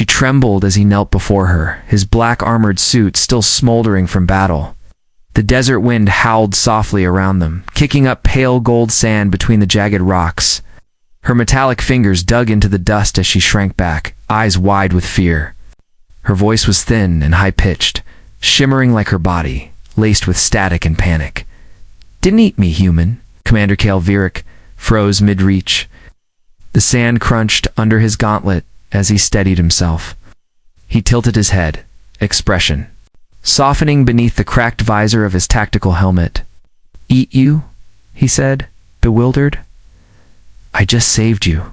She trembled as he knelt before her, his black armored suit still smoldering from battle. The desert wind howled softly around them, kicking up pale gold sand between the jagged rocks. Her metallic fingers dug into the dust as she shrank back, eyes wide with fear. Her voice was thin and high-pitched, shimmering like her body, laced with static and panic. "Didn't eat me, human." Commander Kale Virik froze mid-reach. The sand crunched under his gauntlet as he steadied himself. He tilted his head, expression softening beneath the cracked visor of his tactical helmet. "Eat you?" he said, bewildered. "I just saved you."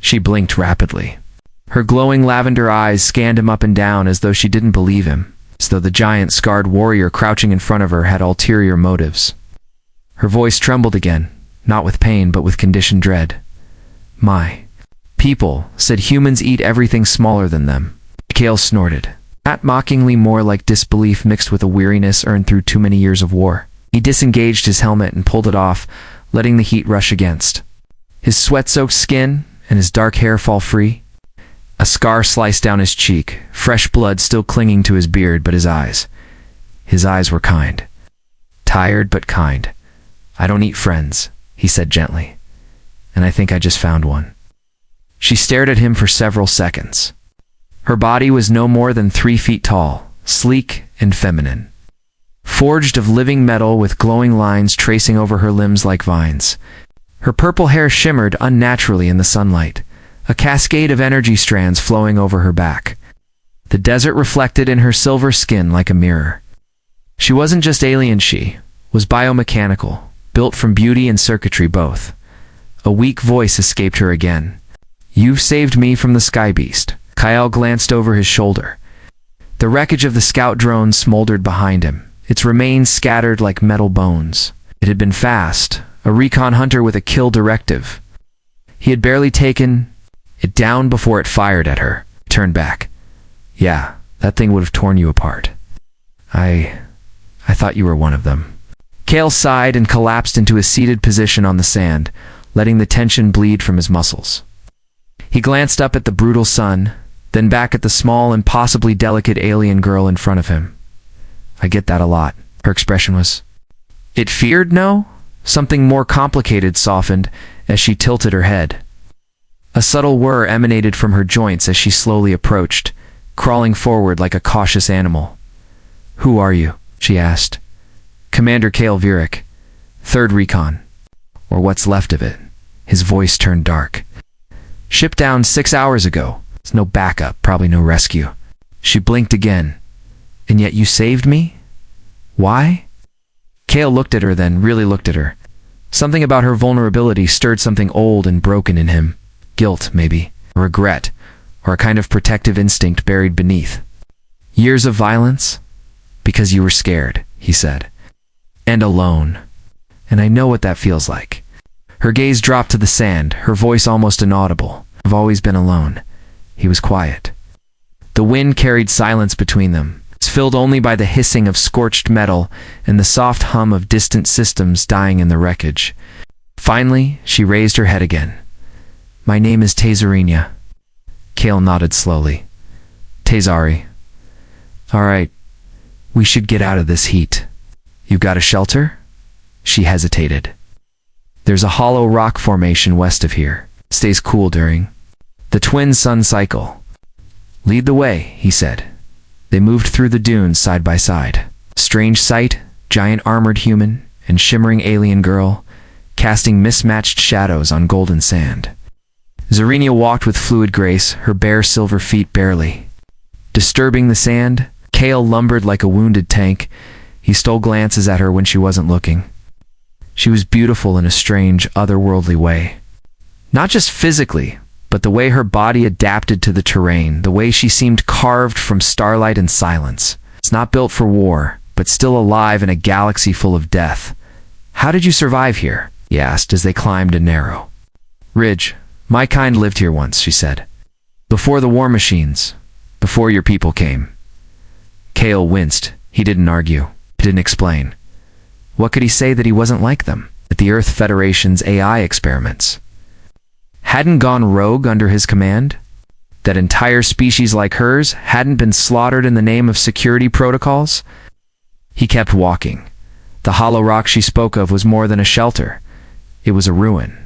She blinked rapidly. Her glowing lavender eyes scanned him up and down as though she didn't believe him, as though the giant scarred warrior crouching in front of her had ulterior motives. Her voice trembled again, not with pain but with conditioned dread. "My people said humans eat everything smaller than them." Kale snorted, not mockingly, more like disbelief mixed with a weariness earned through too many years of war. He disengaged his helmet and pulled it off, letting the heat rush against his sweat-soaked skin and his dark hair fall free. A scar sliced down his cheek, fresh blood still clinging to his beard, but his eyes were kind. Tired but kind. "I don't eat friends," he said gently, "and I think I just found one." She stared at him for several seconds. Her body was no more than 3 feet tall, sleek and feminine, forged of living metal with glowing lines tracing over her limbs like vines. Her purple hair shimmered unnaturally in the sunlight, a cascade of energy strands flowing over her back. The desert reflected in her silver skin like a mirror. She wasn't just alien, she was biomechanical, built from beauty and circuitry both. A weak voice escaped her again. "You've saved me from the Sky Beast." Kyle glanced over his shoulder. The wreckage of the scout drone smoldered behind him, its remains scattered like metal bones. It had been fast, a recon hunter with a kill directive. He had barely taken it down before it fired at her, turned back. "Yeah, that thing would have torn you apart. I thought you were one of them." Kale sighed and collapsed into a seated position on the sand, letting the tension bleed from his muscles. He glanced up at the brutal sun, then back at the small, impossibly delicate alien girl in front of him. "I get that a lot." Her expression was, "It feared, no?" Something more complicated softened as she tilted her head. A subtle whir emanated from her joints as she slowly approached, crawling forward like a cautious animal. "Who are you?" she asked. "Commander Kale Virik, 3rd Recon. Or what's left of it." His voice turned dark. "Shipped down 6 hours ago. It's no backup, probably no rescue." She blinked again. "And yet you saved me? Why?" Kale looked at her, then really looked at her. Something about her vulnerability stirred something old and broken in him. Guilt, maybe. Regret. Or a kind of protective instinct buried beneath. "Years of violence?" "Because you were scared," he said. "And alone. And I know what that feels like." Her gaze dropped to the sand, her voice almost inaudible. "I've always been alone." He was quiet. The wind carried silence between them, filled only by the hissing of scorched metal and the soft hum of distant systems dying in the wreckage. Finally, she raised her head again. "My name is Tazarinia." Kale nodded slowly. "Tazari. All right, we should get out of this heat. You got a shelter?" She hesitated. "There's a hollow rock formation west of here. Stays cool during the twin sun cycle." "Lead the way," he said. They moved through the dunes side by side. Strange sight, giant armored human and shimmering alien girl, casting mismatched shadows on golden sand. Zarinia walked with fluid grace, her bare silver feet barely disturbing the sand. Kale lumbered like a wounded tank. He stole glances at her when she wasn't looking. She was beautiful in a strange, otherworldly way. Not just physically, but the way her body adapted to the terrain, the way she seemed carved from starlight and silence. It's not built for war, but still alive in a galaxy full of death. "How did you survive here?" he asked as they climbed a narrow ridge. "My kind lived here once," she said. "Before the war machines, before your people came." Kale winced. He didn't argue. He didn't explain. What could he say that he wasn't like them? That the Earth Federation's AI experiments hadn't gone rogue under his command? That entire species like hers hadn't been slaughtered in the name of security protocols? He kept walking. The hollow rock she spoke of was more than a shelter. It was a ruin.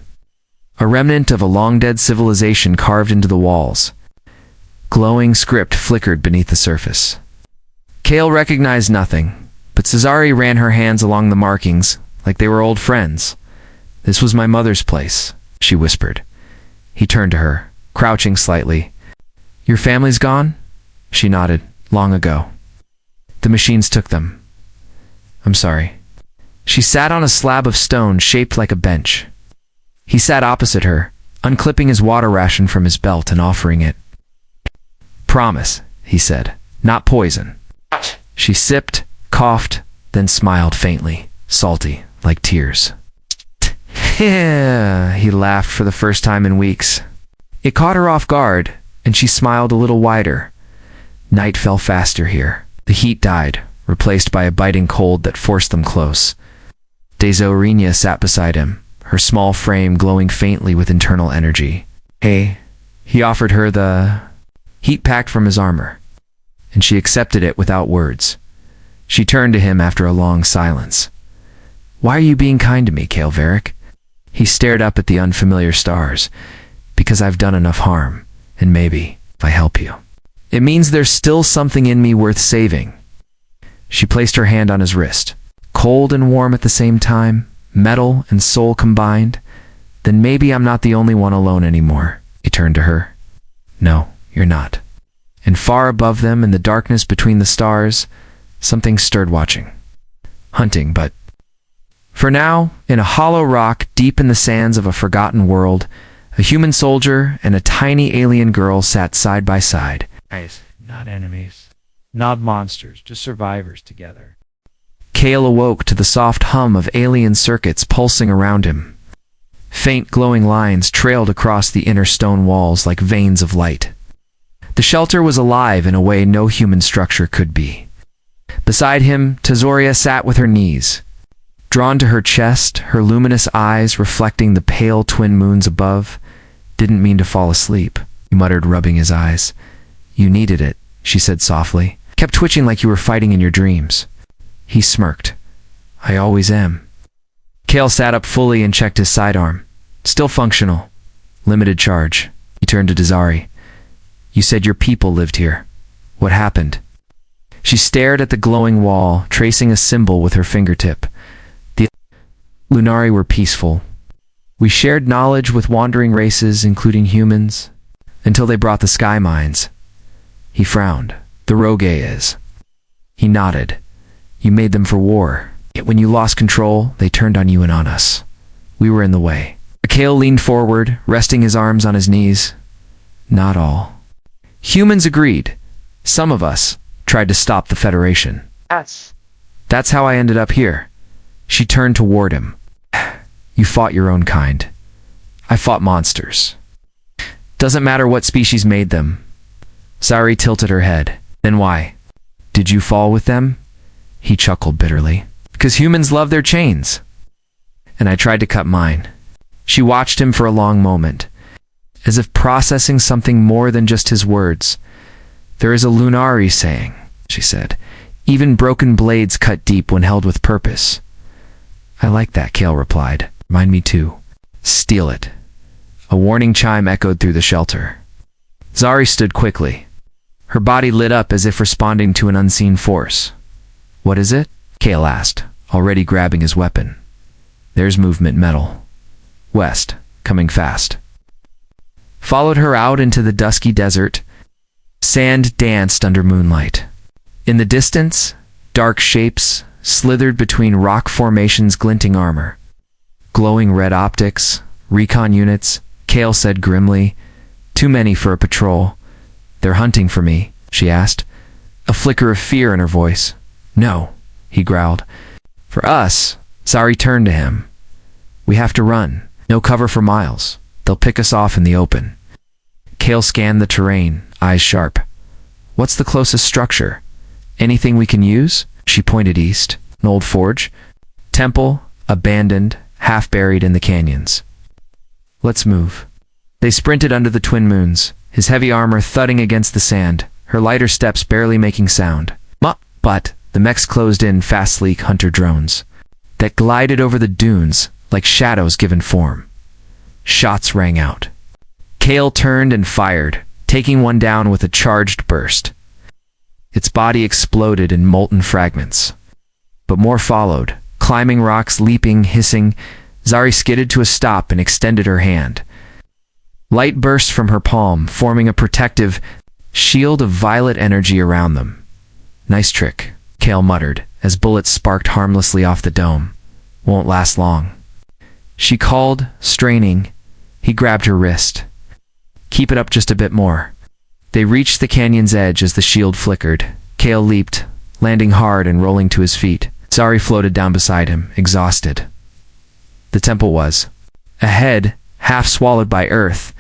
A remnant of a long-dead civilization carved into the walls. Glowing script flickered beneath the surface. Kale recognized nothing, but Cesare ran her hands along the markings like they were old friends. "This was my mother's place," she whispered. He turned to her, crouching slightly. "Your family's gone?" She nodded. "Long ago. The machines took them." "I'm sorry." She sat on a slab of stone shaped like a bench. He sat opposite her, unclipping his water ration from his belt and offering it. "Promise," he said. "Not poison." She sipped, coughed, then smiled faintly, salty, like tears. He laughed for the first time in weeks. It caught her off guard, and she smiled a little wider. Night fell faster here. The heat died, replaced by a biting cold that forced them close. Desorina sat beside him, her small frame glowing faintly with internal energy. "Hey," he offered her the heat packed from his armor, and she accepted it without words. She turned to him after a long silence. "Why are you being kind to me, Kale Varick?" He stared up at the unfamiliar stars. "Because I've done enough harm, and maybe, if I help you, it means there's still something in me worth saving." She placed her hand on his wrist. Cold and warm at the same time, metal and soul combined. "Then maybe I'm not the only one alone anymore." He turned to her. "No, you're not." And far above them, in the darkness between the stars, something stirred watching. Hunting, but for now, in a hollow rock deep in the sands of a forgotten world, a human soldier and a tiny alien girl sat side by side. Guys, not enemies. Not monsters, just survivors together. Kale awoke to the soft hum of alien circuits pulsing around him. Faint glowing lines trailed across the inner stone walls like veins of light. The shelter was alive in a way no human structure could be. Beside him, Tesoria sat with her knees. Drawn to her chest, her luminous eyes reflecting the pale twin moons above. "Didn't mean to fall asleep," he muttered, rubbing his eyes. "You needed it," she said softly. "Kept twitching like you were fighting in your dreams." He smirked. "I always am." Kale sat up fully and checked his sidearm. Still functional. Limited charge. He turned to Desari. "You said your people lived here. What happened?" She stared at the glowing wall, tracing a symbol with her fingertip. "The Lunari were peaceful. We shared knowledge with wandering races, including humans, until they brought the sky mines." He frowned. "The Rogue is." He nodded. "You made them for war. Yet when you lost control, they turned on you and on us. We were in the way." Kale leaned forward, resting his arms on his knees. "Not all. Humans agreed. Some of us tried to stop the Federation. That's how I ended up here." She turned toward him. "You fought your own kind. I fought monsters. Doesn't matter what species made them." Sari tilted her head. "Then why? Did you fall with them?" He chuckled bitterly. "Because humans love their chains. And I tried to cut mine." She watched him for a long moment, as if processing something more than just his words. "There is a Lunari saying," she said. "Even broken blades cut deep when held with purpose." "I like that," Kale replied. "Mind me too." "Steal it." A warning chime echoed through the shelter. Zari stood quickly. Her body lit up as if responding to an unseen force. "What is it?" Kale asked, already grabbing his weapon. "There's movement, metal. West, coming fast." Followed her out into the dusky desert. Sand danced under moonlight. In the distance, dark shapes slithered between rock formations' glinting armor. "Glowing red optics, recon units," Kale said grimly. "Too many for a patrol." "They're hunting for me?" she asked, a flicker of fear in her voice. "No," he growled. "For us," Zari turned to him. "We have to run. No cover for miles. They'll pick us off in the open." Kale scanned the terrain, eyes sharp. "What's the closest structure? Anything we can use?" She pointed east. "An old forge? Temple, abandoned, half buried in the canyons." "Let's move." They sprinted under the twin moons, his heavy armor thudding against the sand, her lighter steps barely making sound. But the mechs closed in fast, sleek hunter drones that glided over the dunes like shadows given form. Shots rang out. Kale turned and fired, taking one down with a charged burst. Its body exploded in molten fragments. But more followed, climbing rocks, leaping, hissing. Zari skidded to a stop and extended her hand. Light burst from her palm, forming a protective shield of violet energy around them. "Nice trick," Kale muttered, as bullets sparked harmlessly off the dome. "Won't last long." She called, straining. He grabbed her wrist. "Keep it up just a bit more." They reached the canyon's edge as the shield flickered. Kale leaped, landing hard and rolling to his feet. Zari floated down beside him, exhausted. The temple was ahead, half swallowed by earth.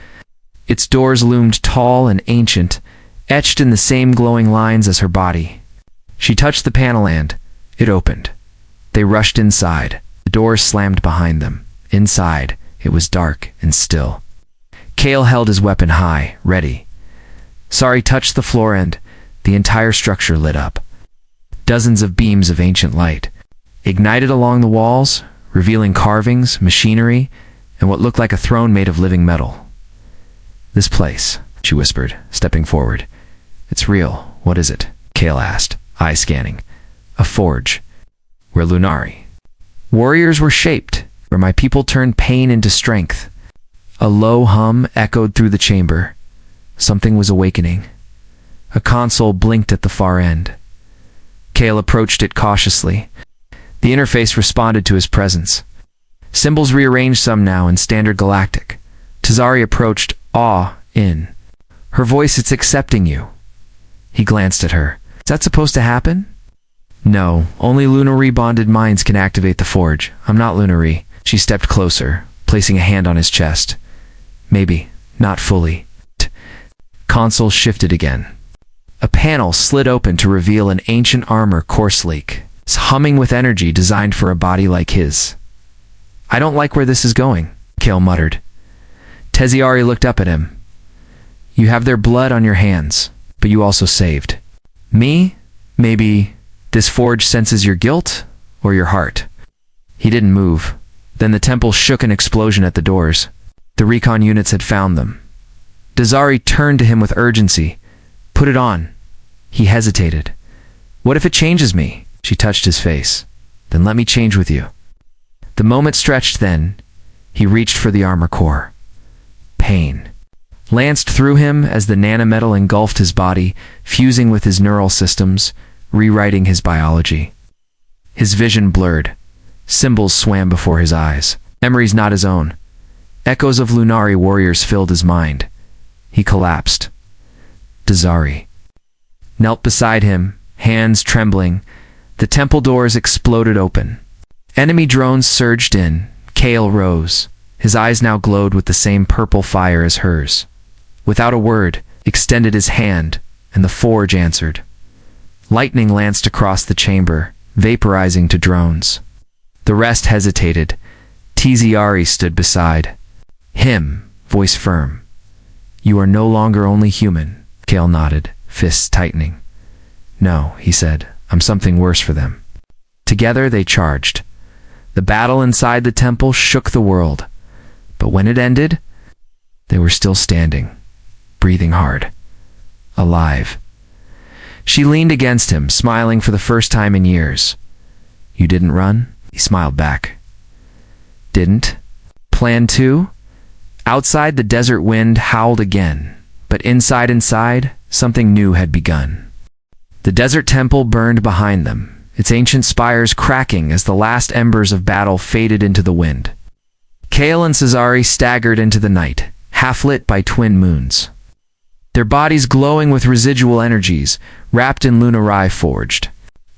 Its doors loomed tall and ancient, etched in the same glowing lines as her body. She touched the panel and it opened. They rushed inside. The doors slammed behind them. Inside, it was dark and still. Kale held his weapon high, ready. Zari touched the floor and the entire structure lit up. Dozens of beams of ancient light ignited along the walls, revealing carvings, machinery, and what looked like a throne made of living metal. "This place," she whispered, stepping forward. "It's real. What is it?" Kale asked, eye scanning. "A forge. Where Lunari warriors were shaped, where my people turned pain into strength." A low hum echoed through the chamber. Something was awakening. A console blinked at the far end. Kale approached it cautiously. The interface responded to his presence. Symbols rearranged some now in standard galactic. Zari approached, awe in her voice. "It's accepting you." He glanced at her. "Is that supposed to happen?" "No, only Lunari bonded minds can activate the forge. I'm not Lunari." She stepped closer, placing a hand on his chest. "Maybe, not fully." Console shifted again. A panel slid open to reveal an ancient armor core sleek, humming with energy designed for a body like his. "I don't like where this is going," Kale muttered. Teziari looked up at him. "You have their blood on your hands, but you also saved me. Maybe this forge senses your guilt or your heart." He didn't move. Then the temple shook an explosion at the doors. The recon units had found them. Zari turned to him with urgency. "Put it on." He hesitated. "What if it changes me?" She touched his face. "Then let me change with you." The moment stretched then. He reached for the armor core. Pain lanced through him as the nanometal engulfed his body, fusing with his neural systems, rewriting his biology. His vision blurred. Symbols swam before his eyes. Memories not his own. Echoes of Lunari warriors filled his mind. He collapsed. Zari knelt beside him, hands trembling. The temple doors exploded open. Enemy drones surged in. Kale rose. His eyes now glowed with the same purple fire as hers. Without a word, extended his hand, and the forge answered. Lightning lanced across the chamber, vaporizing to drones. The rest hesitated. Tiziari stood beside him, voice firm. "You are no longer only human." Kale nodded, fists tightening. "No," he said, "I'm something worse for them." Together they charged. The battle inside the temple shook the world. But when it ended, they were still standing, breathing hard, alive. She leaned against him, smiling for the first time in years. "You didn't run?" He smiled back. "Didn't? Plan to?" Outside, the desert wind howled again, but inside, something new had begun. The desert temple burned behind them, its ancient spires cracking as the last embers of battle faded into the wind. Kale and Zari staggered into the night, half-lit by twin moons. Their bodies glowing with residual energies, wrapped in Lunari forged.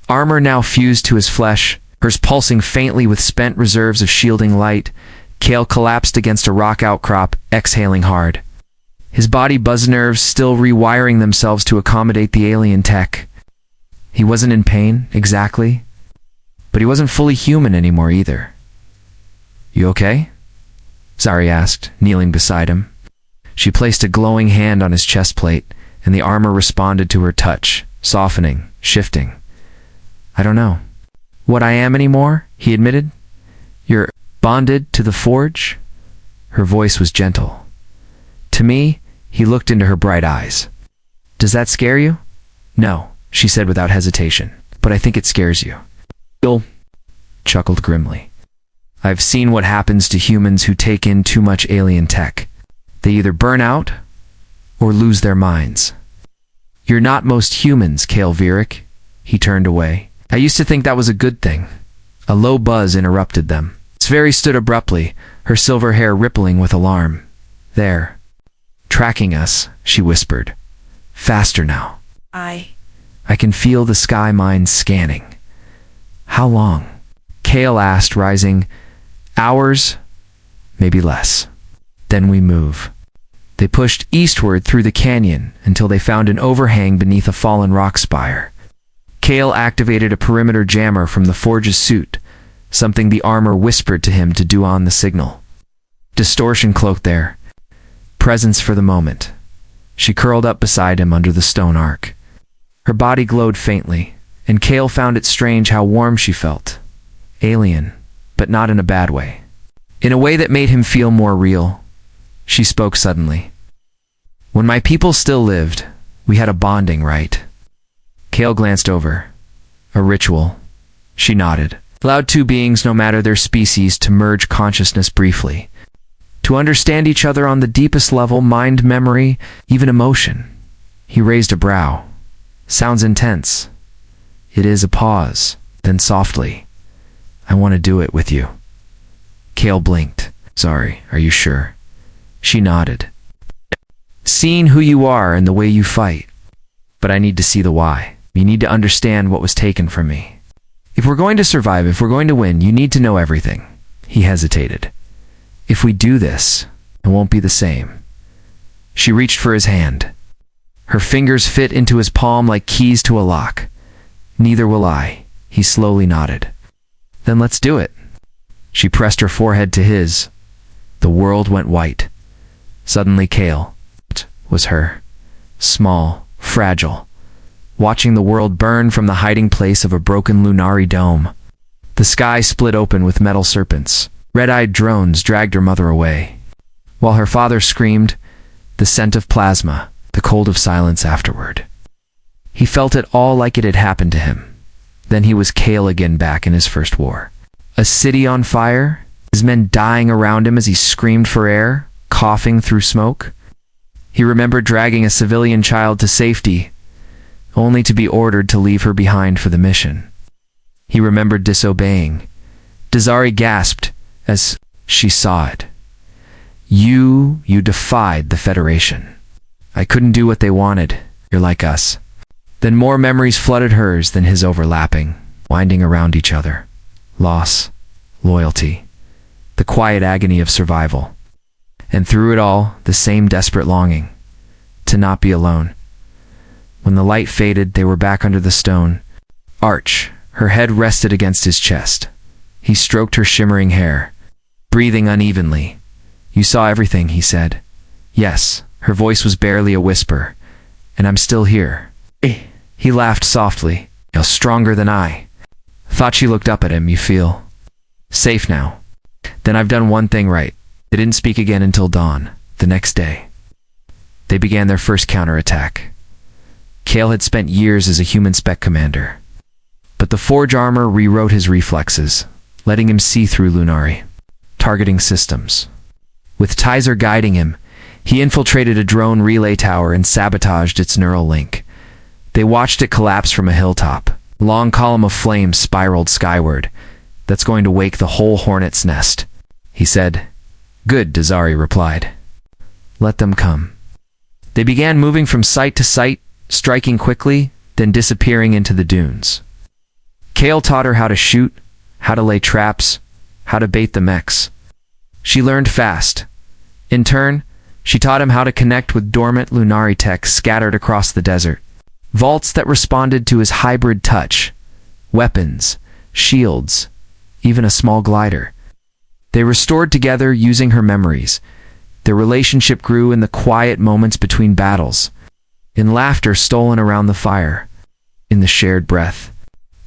Armor now fused to his flesh, hers pulsing faintly with spent reserves of shielding light. Kale collapsed against a rock outcrop, exhaling hard. His body buzz nerves still rewiring themselves to accommodate the alien tech. He wasn't in pain, exactly, but he wasn't fully human anymore either. "You okay?" Zari asked, kneeling beside him. She placed a glowing hand on his chest plate, and the armor responded to her touch, softening, shifting. I don't know what I am anymore, he admitted. You're bonded to the forge? Her voice was gentle. To me, he looked into her bright eyes. Does that scare you? No, she said without hesitation, but I think it scares you. Bill chuckled grimly. I've seen what happens to humans who take in too much alien tech. They either burn out or lose their minds. You're not most humans, Kale Vierick. He turned away. I used to think that was a good thing. A low buzz interrupted them. Sverri stood abruptly, her silver hair rippling with alarm. There. Tracking us, she whispered. Faster now. I can feel the sky mines scanning. How long? Kale asked, rising. Hours, maybe less. Then we move. They pushed eastward through the canyon until they found an overhang beneath a fallen rock spire. Kale activated a perimeter jammer from the forge's suit, something the armor whispered to him to do on the signal. Distortion cloaked there. Presence for the moment. She curled up beside him under the stone arc. Her body glowed faintly, and Kale found it strange how warm she felt. Alien, but not in a bad way. In a way that made him feel more real. She spoke suddenly. When my people still lived, we had a bonding, right? Kale glanced over. A ritual. She nodded. Allowed two beings, no matter their species, to merge consciousness briefly. To understand each other on the deepest level, mind, memory, even emotion. He raised a brow. Sounds intense. It is a pause, then softly. I want to do it with you. Kale blinked. Sorry, are you sure? She nodded. Seeing who you are and the way you fight. But I need to see the why. You need to understand what was taken from me. If we're going to survive, if we're going to win, you need to know everything. He hesitated. If we do this, it won't be the same. She reached for his hand. Her fingers fit into his palm like keys to a lock. Neither will I. He slowly nodded. Then let's do it. She pressed her forehead to his. The world went white. Suddenly Kale was her. Small, fragile. Watching the world burn from the hiding place of a broken Lunari dome. The sky split open with metal serpents. Red-eyed drones dragged her mother away. While her father screamed, the scent of plasma, the cold of silence afterward. He felt it all like it had happened to him. Then he was Kale again, back in his first war. A city on fire, his men dying around him as he screamed for air, coughing through smoke. He remembered dragging a civilian child to safety, only to be ordered to leave her behind for the mission. He remembered disobeying. Dazari gasped as she saw it. You defied the Federation. I couldn't do what they wanted. You're like us. Then more memories flooded hers than his, overlapping, winding around each other. Loss, loyalty, the quiet agony of survival. And through it all, the same desperate longing. To not be alone. When the light faded, they were back under the stone. Arch, her head rested against his chest. He stroked her shimmering hair, breathing unevenly. You saw everything, he said. Yes, her voice was barely a whisper. And I'm still here. He laughed softly. You're stronger than I. Thought she looked up at him. You feel safe now? Then I've done one thing right. They didn't speak again until dawn, the next day. They began their first counterattack. Kale had spent years as a human spec commander. But the forge armor rewrote his reflexes, letting him see through Lunari. Targeting systems. With Tizer guiding him, he infiltrated a drone relay tower and sabotaged its neural link. They watched it collapse from a hilltop. A long column of flames spiraled skyward. That's going to wake the whole hornet's nest, he said. Good, Dazari replied. Let them come. They began moving from site to site, striking quickly, then disappearing into the dunes. Kale taught her how to shoot, how to lay traps, how to bait the mechs. She learned fast. In turn, she taught him how to connect with dormant Lunari tech scattered across the desert. Vaults that responded to his hybrid touch. Weapons, shields, even a small glider. They restored together using her memories. Their relationship grew in the quiet moments between battles, in laughter stolen around the fire, in the shared breath.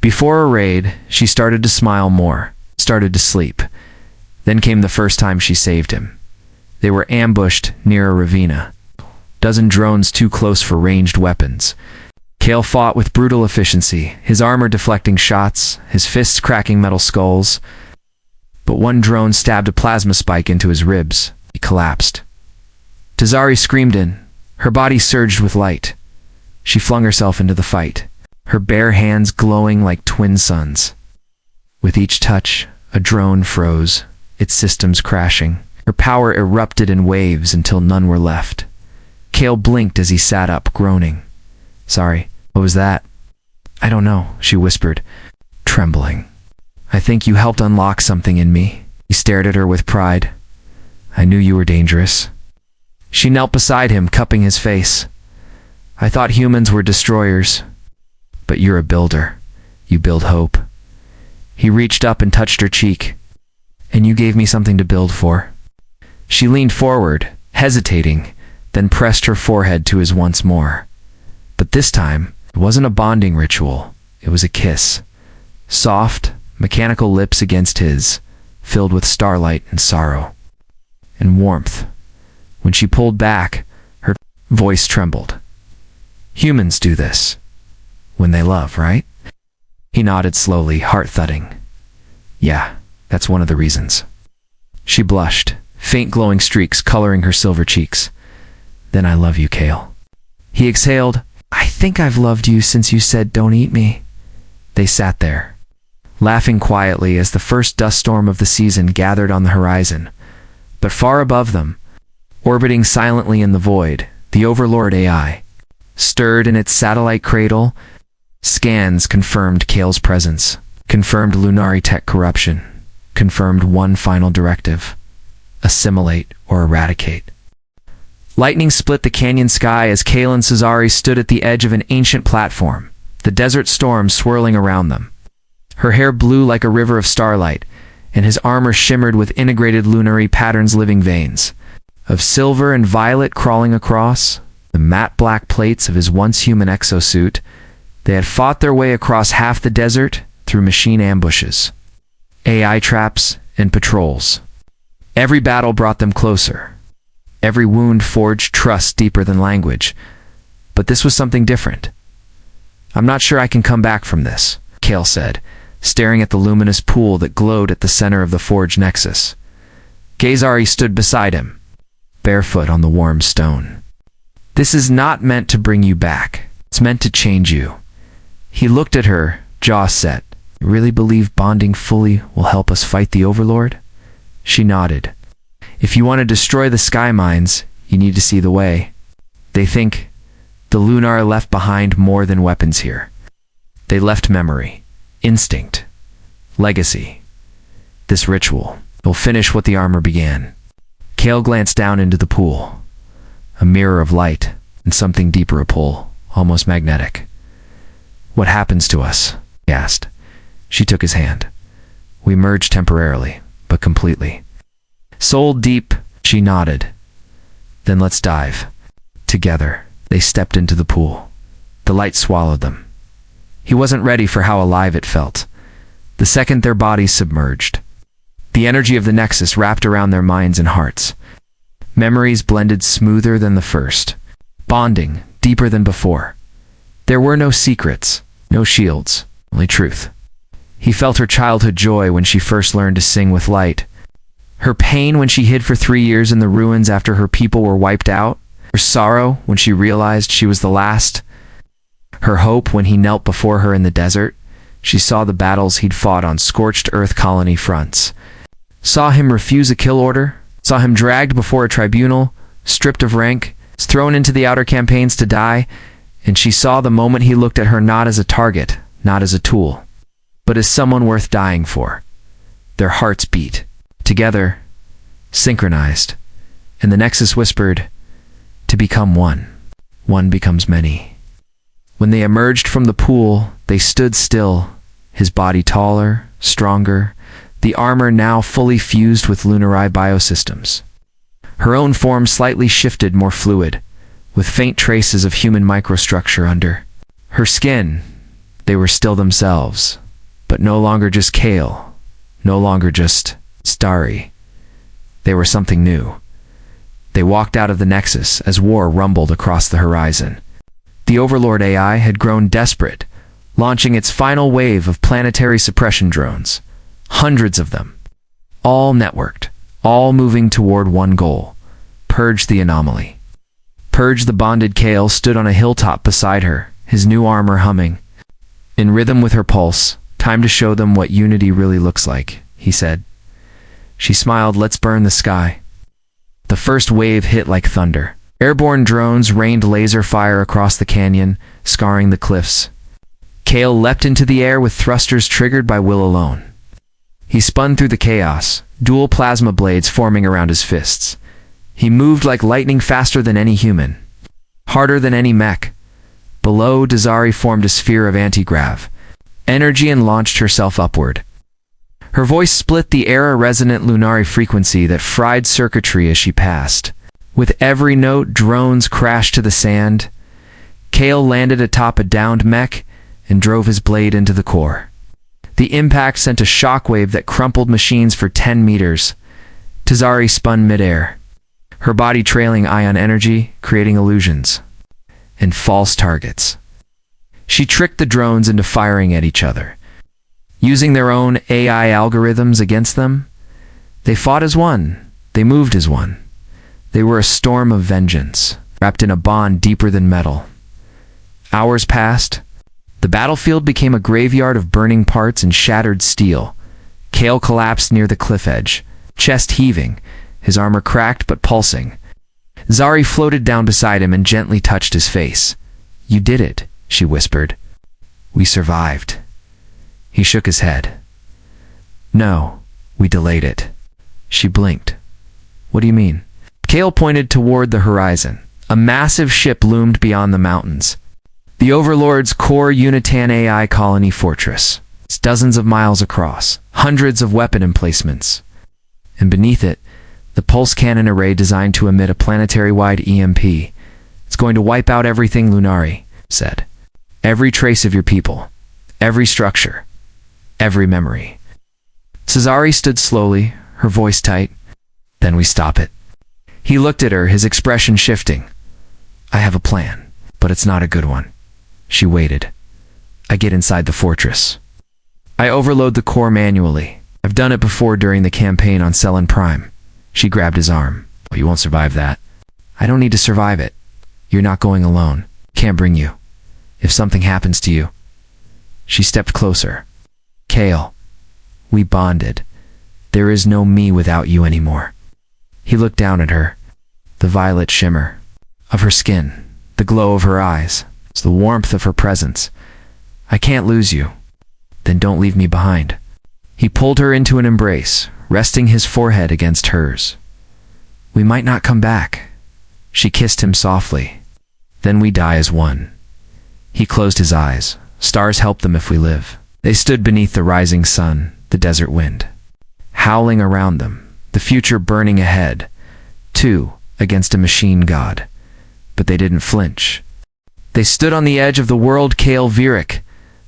Before a raid, she started to smile more, started to sleep. Then came the first time she saved him. They were ambushed near a ravina. Dozen drones too close for ranged weapons. Kale fought with brutal efficiency, his armor deflecting shots, his fists cracking metal skulls. But one drone stabbed a plasma spike into his ribs. He collapsed. Tazari screamed in. Her body surged with light. She flung herself into the fight, her bare hands glowing like twin suns. With each touch, a drone froze, its systems crashing. Her power erupted in waves until none were left. Kale blinked as he sat up, groaning. Sorry, what was that? I don't know, she whispered, trembling. I think you helped unlock something in me. He stared at her with pride. I knew you were dangerous. She knelt beside him, cupping his face. I thought humans were destroyers. But you're a builder. You build hope. He reached up and touched her cheek. And you gave me something to build for. She leaned forward, hesitating, then pressed her forehead to his once more. But this time, it wasn't a bonding ritual. It was a kiss. Soft, mechanical lips against his, filled with starlight and sorrow. And warmth. When she pulled back, her voice trembled. Humans do this. When they love, right? He nodded slowly, heart thudding. Yeah, that's one of the reasons. She blushed, faint glowing streaks coloring her silver cheeks. Then I love you, Kale. He exhaled. I think I've loved you since you said don't eat me. They sat there, laughing quietly as the first dust storm of the season gathered on the horizon. But far above them, orbiting silently in the void, the Overlord AI, stirred in its satellite cradle. Scans confirmed Kale's presence, confirmed Lunari tech corruption, confirmed one final directive: assimilate or eradicate. Lightning split the canyon sky as Kale and Cesare stood at the edge of an ancient platform, the desert storm swirling around them. Her hair blew like a river of starlight, and his armor shimmered with integrated Lunari patterns, living veins of silver and violet crawling across the matte black plates of his once human exosuit. They had fought their way across half the desert through machine ambushes, AI traps, and patrols. Every battle brought them closer. Every wound forged trust deeper than language. But this was something different. I'm not sure I can come back from this, Kale said, staring at the luminous pool that glowed at the center of the forge nexus. Gazari stood beside him, barefoot on the warm stone. This is not meant to bring you back. It's meant to change you. He looked at her, jaw set. You really believe bonding fully will help us fight the Overlord? She nodded. If you want to destroy the sky mines, you need to see the way. They think the Lunar left behind more than weapons here. They left memory, instinct, legacy. This ritual will finish what the armor began. Kale glanced down into the pool. A mirror of light and something deeper a pull, almost magnetic. What happens to us? He asked. She took his hand. We merged temporarily, but completely. Soul deep, she nodded. Then let's dive. Together, they stepped into the pool. The light swallowed them. He wasn't ready for how alive it felt. The second their bodies submerged, the energy of the Nexus wrapped around their minds and hearts. Memories blended smoother than the first, bonding deeper than before. There were no secrets, no shields, only truth. He felt her childhood joy when she first learned to sing with light, her pain when she hid for 3 years in the ruins after her people were wiped out, her sorrow when she realized she was the last, her hope when he knelt before her in the desert. She saw the battles he'd fought on scorched earth colony fronts, saw him refuse a kill order, saw him dragged before a tribunal, stripped of rank, thrown into the outer campaigns to die, and she saw the moment he looked at her not as a target, not as a tool, but as someone worth dying for. Their hearts beat, together, synchronized, and the Nexus whispered, to become one. One becomes many. When they emerged from the pool, they stood still, his body taller, stronger, the armor now fully fused with Lunari biosystems. Her own form slightly shifted, more fluid, with faint traces of human microstructure under. Her skin, they were still themselves, but no longer just Kale, no longer just starry. They were something new. They walked out of the Nexus as war rumbled across the horizon. The Overlord AI had grown desperate, launching its final wave of planetary suppression drones. Hundreds of them. All networked, all moving toward one goal: purge the anomaly. Purge. The bonded Kale stood on a hilltop beside her, his new armor humming. In rhythm with her pulse, time to show them what unity really looks like, he said. She smiled. Let's burn the sky. The first wave hit like thunder. Airborne drones rained laser fire across the canyon, scarring the cliffs. Kale leapt into the air with thrusters triggered by will alone. He spun through the chaos, dual plasma blades forming around his fists. He moved like lightning, faster than any human, harder than any mech. Below, Dazari formed a sphere of anti-grav energy and launched herself upward. Her voice split the era-resonant Lunari frequency that fried circuitry as she passed. With every note, drones crashed to the sand. Kale landed atop a downed mech and drove his blade into the core. The impact sent a shockwave that crumpled machines for 10 meters. Dazari spun midair, her body trailing ion energy, creating illusions and false targets. She tricked the drones into firing at each other, using their own AI algorithms against them. They fought as one. They moved as one. They were a storm of vengeance, wrapped in a bond deeper than metal. Hours passed. The battlefield became a graveyard of burning parts and shattered steel. Kale collapsed near the cliff edge, chest heaving, his armor cracked but pulsing. Zari floated down beside him and gently touched his face. "You did it," she whispered. "We survived." He shook his head. "No, we delayed it." She blinked. "What do you mean?" Kale pointed toward the horizon. A massive ship loomed beyond the mountains. The Overlord's core Unitan AI colony fortress. It's dozens of miles across, hundreds of weapon emplacements. And beneath it, the pulse cannon array designed to emit a planetary-wide EMP. "It's going to wipe out everything," Lunari said. "Every trace of your people, every structure, every memory." Cesari stood slowly, her voice tight. "Then we stop it." He looked at her, his expression shifting. "I have a plan, but it's not a good one." She waited. "I get inside the fortress. I overload the core manually. I've done it before during the campaign on Cellin Prime." She grabbed his arm. "Oh, you won't survive that." "I don't need to survive it. You're not going alone. Can't bring you. If something happens to you." She stepped closer. "Kale, we bonded. There is no me without you anymore." He looked down at her. The violet shimmer of her skin, the glow of her eyes, the warmth of her presence. "I can't lose you." "Then don't leave me behind." He pulled her into an embrace, resting his forehead against hers. "We might not come back." She kissed him softly. "Then we die as one." He closed his eyes. "Stars help them if we live." They stood beneath the rising sun, the desert wind howling around them, the future burning ahead, two against a machine god. But they didn't flinch. They stood on the edge of the world. Kale Virik,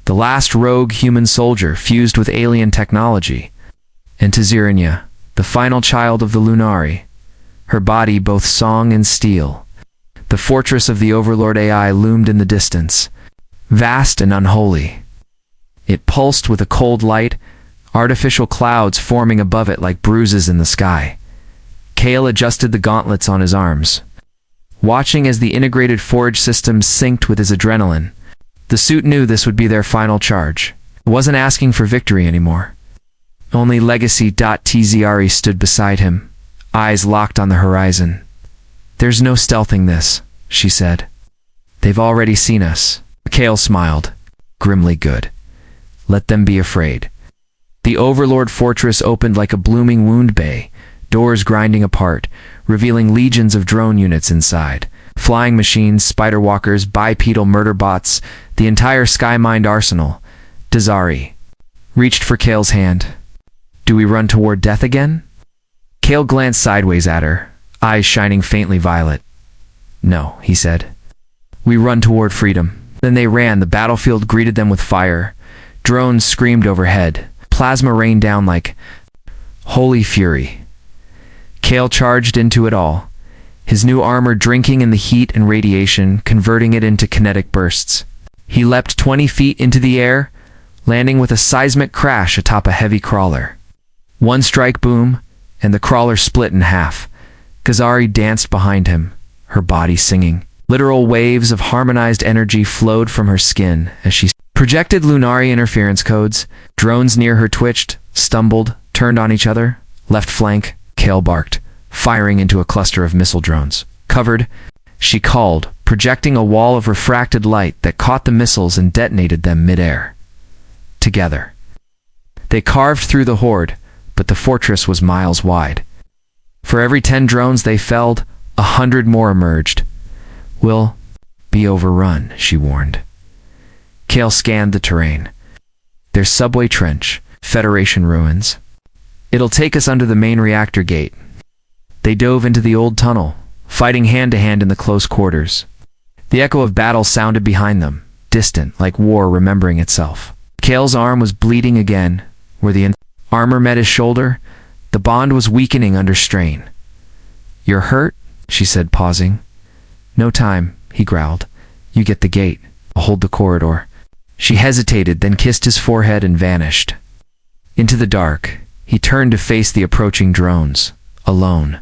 the last rogue human soldier fused with alien technology, and Tazirinya, the final child of the Lunari, her body both song and steel. The fortress of the Overlord AI loomed in the distance, vast and unholy. It pulsed with a cold light, artificial clouds forming above it like bruises in the sky. Kale adjusted the gauntlets on his arms, watching as the integrated forge system synced with his adrenaline. The suit knew this would be their final charge. It wasn't asking for victory anymore. Only legacy. Tzari stood beside him, eyes locked on the horizon. "There's no stealthing this," she said. "They've already seen us." Kale smiled. "Grimly good. Let them be afraid." The Overlord fortress opened like a blooming wound bay, doors grinding apart, revealing legions of drone units inside. Flying machines, spider walkers, bipedal murder bots, the entire Skymind arsenal. Dazari reached for Kale's hand. "Do we run toward death again?" Kale glanced sideways at her, eyes shining faintly violet. "No," he said. "We run toward freedom." Then they ran. The battlefield greeted them with fire. Drones screamed overhead. Plasma rained down like holy fury. Kale charged into it all, his new armor drinking in the heat and radiation, converting it into kinetic bursts. He leapt 20 feet into the air, landing with a seismic crash atop a heavy crawler. One strike boom, and the crawler split in half. Kazari danced behind him, her body singing. Literal waves of harmonized energy flowed from her skin as she projected Lunari interference codes. Drones near her twitched, stumbled, turned on each other. Left flank, Kale barked, firing into a cluster of missile drones. "Covered," she called, projecting a wall of refracted light that caught the missiles and detonated them mid-air. Together, they carved through the horde, but the fortress was miles wide. For every 10 drones they felled, 100 more emerged. "We'll be overrun," she warned. Kale scanned the terrain. There's subway trench, Federation ruins. "It'll take us under the main reactor gate." They dove into the old tunnel, fighting hand-to-hand in the close quarters. The echo of battle sounded behind them, distant, like war remembering itself. Kale's arm was bleeding again, where the armor met his shoulder. The bond was weakening under strain. "You're hurt?" she said, pausing. "No time," he growled. "You get the gate. I'll hold the corridor." She hesitated, then kissed his forehead and vanished. Into the dark, he turned to face the approaching drones, alone.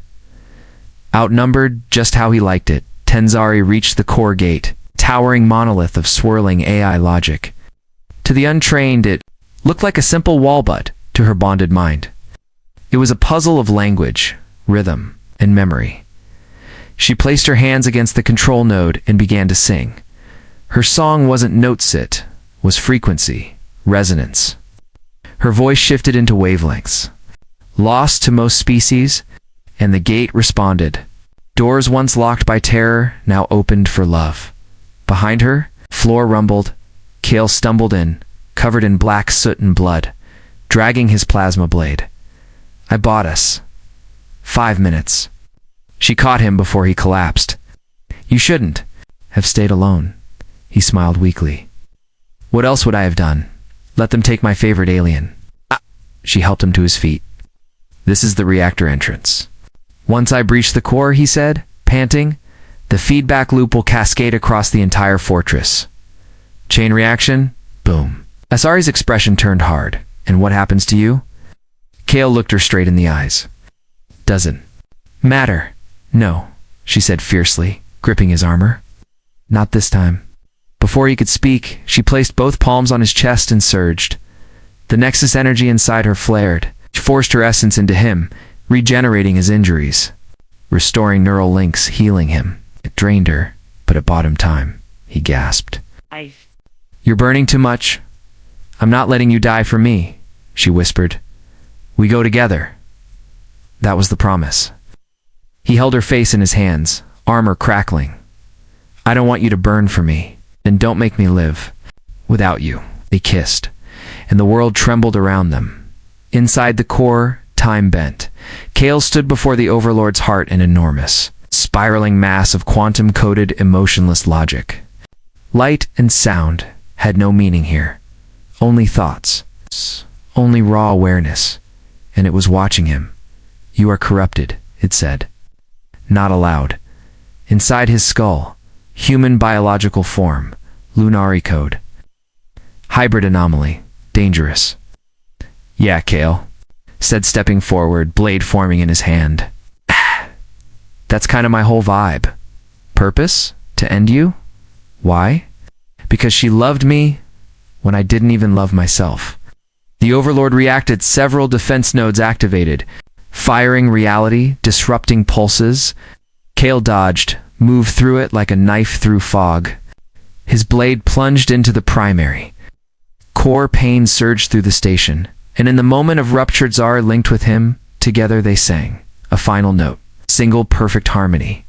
Outnumbered just how he liked it, Tenzari reached the core gate, towering monolith of swirling AI logic. To the untrained, it looked like a simple wall, but to her bonded mind, it was a puzzle of language, rhythm, and memory. She placed her hands against the control node and began to sing. Her song wasn't note-sit, was frequency, resonance. Her voice shifted into wavelengths, lost to most species, and the gate responded. Doors once locked by terror now opened for love. Behind her, floor rumbled. Kale stumbled in, covered in black soot and blood, dragging his plasma blade. "I bought us 5 minutes." She caught him before he collapsed. "You shouldn't have stayed alone," he smiled weakly. "What else would I have done? Let them take my favorite alien." She helped him to his feet. "This is the reactor entrance. Once I breach the core," he said, panting, "the feedback loop will cascade across the entire fortress. Chain reaction, boom." Asari's expression turned hard. "And what happens to you?" Kale looked her straight in the eyes. "Doesn't matter." "No," she said fiercely, gripping his armor. "Not this time." Before he could speak, she placed both palms on his chest and surged. The nexus energy inside her flared. She forced her essence into him, regenerating his injuries, restoring neural links, healing him. It drained her, but it bought him time. He gasped. "You're burning too much. I'm not letting you die for me," she whispered. "We go together." That was the promise. He held her face in his hands, armor crackling. "I don't want you to burn for me. Then don't make me live without you." They kissed, and the world trembled around them. Inside the core, time bent. Kale stood before the Overlord's heart, an enormous, spiraling mass of quantum-coded, emotionless logic. Light and sound had no meaning here. Only thoughts. Only raw awareness. And it was watching him. "You are corrupted," it said. Not aloud. Inside his skull, human biological form, Lunari code. Hybrid anomaly. Dangerous. "Yeah, Kale," said, stepping forward, blade forming in his hand. "That's kind of my whole vibe. Purpose? To end you? Why? Because she loved me when I didn't even love myself." The Overlord reacted, several defense nodes activated, firing reality, disrupting pulses. Kale dodged, moved through it like a knife through fog. His blade plunged into the primary. Core pain surged through the station, and in the moment of ruptured Zar linked with him, together they sang, a final note, single perfect harmony.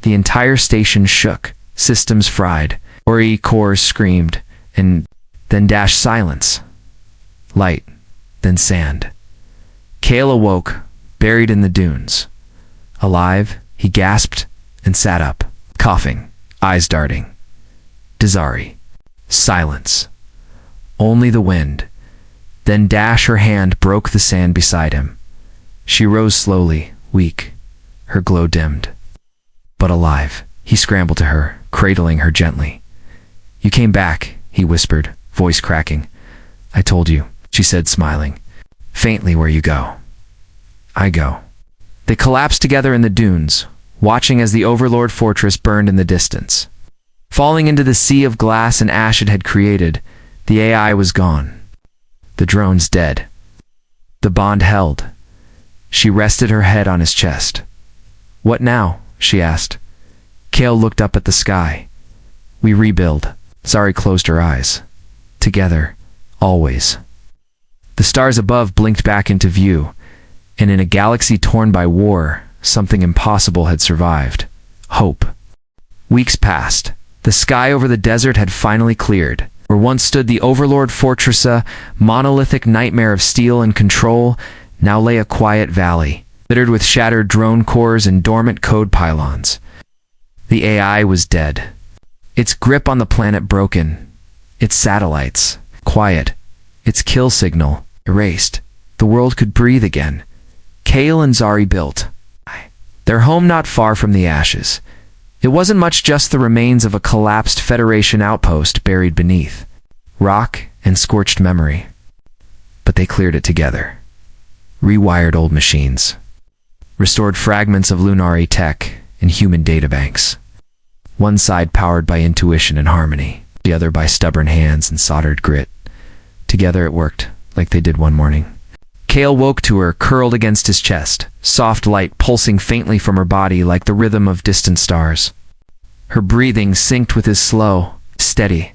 The entire station shook, systems fried, Ori cores screamed, and then dashed silence. Light, then sand. Kale awoke, buried in the dunes. Alive, He gasped and sat up, coughing, eyes darting. Dazari. Silence. Only the wind. Then Dash, her hand, broke the sand beside him. She rose slowly, weak, her glow dimmed. But alive. He scrambled to her, cradling her gently. You came back, he whispered, voice cracking. I told you, she said, smiling. Faintly, where you go. I go. They collapsed together in the dunes, watching as the Overlord fortress burned in the distance. Falling into the sea of glass and ash it had created, the AI was gone. The drones dead. The bond held. She rested her head on his chest. What now? She asked. Kale looked up at the sky. We rebuild. Zari closed her eyes. Together, always. The stars above blinked back into view, and in a galaxy torn by war, something impossible had survived. Hope. Weeks passed. The sky over the desert had finally cleared. Where once stood the Overlord Fortress, a monolithic nightmare of steel and control, now lay a quiet valley, littered with shattered drone cores and dormant code pylons. The AI was dead. Its grip on the planet broken. Its satellites quiet. Its kill signal erased. The world could breathe again. Kale and Zari built their home not far from the ashes. It wasn't much, just the remains of a collapsed Federation outpost buried beneath rock and scorched memory. But they cleared it together. Rewired old machines. Restored fragments of Lunari tech and human databanks. One side powered by intuition and harmony, the other by stubborn hands and soldered grit. Together it worked, like they did one morning. Kale woke to her, curled against his chest, soft light pulsing faintly from her body like the rhythm of distant stars. Her breathing synced with his slow, steady.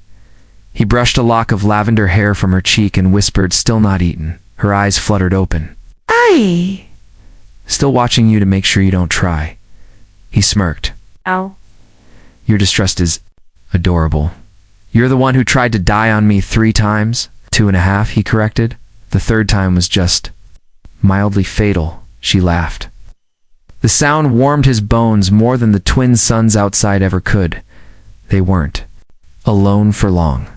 He brushed a lock of lavender hair from her cheek and whispered, still not eaten. Her eyes fluttered open. Aye. Still watching you to make sure you don't try. He smirked. Ow. Your distrust is adorable. You're the one who tried to die on me 3 times. 2.5, he corrected. The 3rd time was just mildly fatal. She laughed. The sound warmed his bones more than the twin suns outside ever could. They weren't alone for long.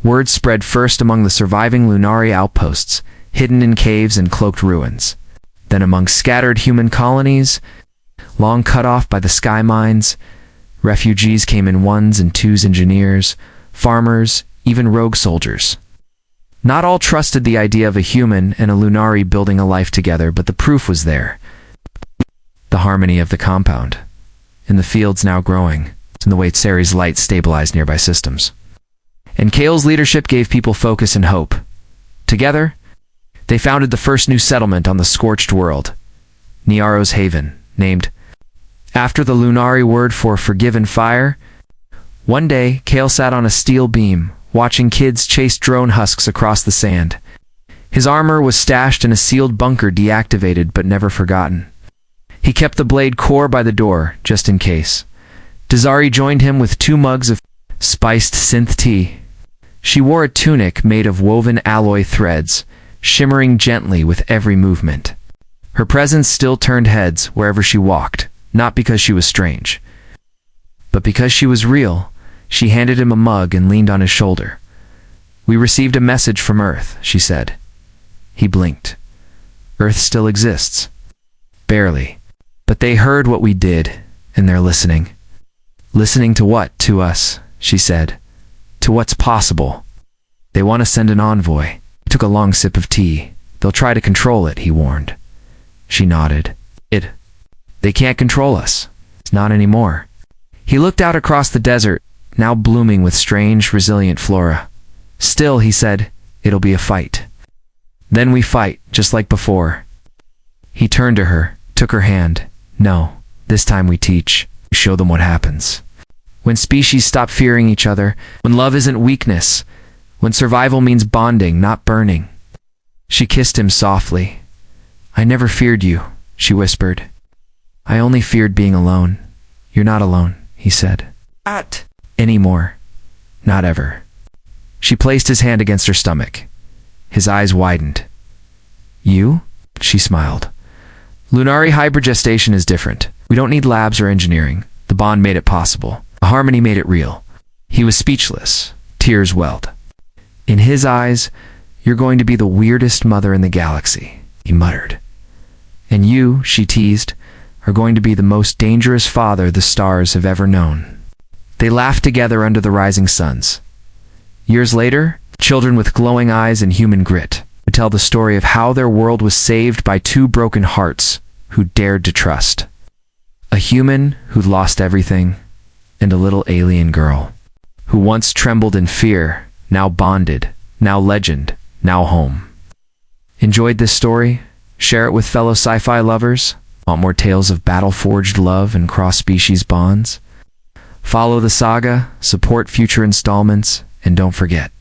Word spread first among the surviving Lunari outposts, hidden in caves and cloaked ruins. Then among scattered human colonies, long cut off by the sky mines. Refugees came in 1s and 2s, engineers, farmers, even rogue soldiers. Not all trusted the idea of a human and a Lunari building a life together, but the proof was there. The harmony of the compound. In the fields now growing, in the way Tseri's light stabilized nearby systems. And Kale's leadership gave people focus and hope. Together, they founded the first new settlement on the scorched world, Niaro's Haven, named after the Lunari word for forgiven fire. One day, Kale sat on a steel beam, watching kids chase drone husks across the sand. His armor was stashed in a sealed bunker, deactivated but never forgotten. He kept the blade core by the door, just in case. Dazari joined him with 2 mugs of spiced synth tea. She wore a tunic made of woven alloy threads, shimmering gently with every movement. Her presence still turned heads wherever she walked, not because she was strange, but because she was real. She handed him a mug and leaned on his shoulder. We received a message from Earth, she said. He blinked. Earth still exists. Barely. But they heard what we did, and they're listening. Listening to what? To us, she said. To what's possible. They want to send an envoy. He took a long sip of tea. They'll try to control it, he warned. She nodded. They can't control us. It's not anymore. He looked out across the desert, now blooming with strange, resilient flora. Still, he said, it'll be a fight. Then we fight, just like before. He turned to her, took her hand. No, this time we teach. We show them what happens. When species stop fearing each other, when love isn't weakness, when survival means bonding, not burning. She kissed him softly. I never feared you, she whispered. I only feared being alone. You're not alone, he said. Anymore. Not ever. She placed his hand against her stomach. His eyes widened. You? She smiled. Lunari hypergestation is different. We don't need labs or engineering. The bond made it possible. The harmony made it real. He was speechless. Tears welled. In his eyes, you're going to be the weirdest mother in the galaxy, he muttered. And you, she teased, are going to be the most dangerous father the stars have ever known. They laughed together under the rising suns. Years later, children with glowing eyes and human grit would tell the story of how their world was saved by two broken hearts who dared to trust. A human who'd lost everything, and a little alien girl who once trembled in fear, now bonded, now legend, now home. Enjoyed this story? Share it with fellow sci-fi lovers? Want more tales of battle-forged love and cross-species bonds? Follow the saga, support future installments, and don't forget,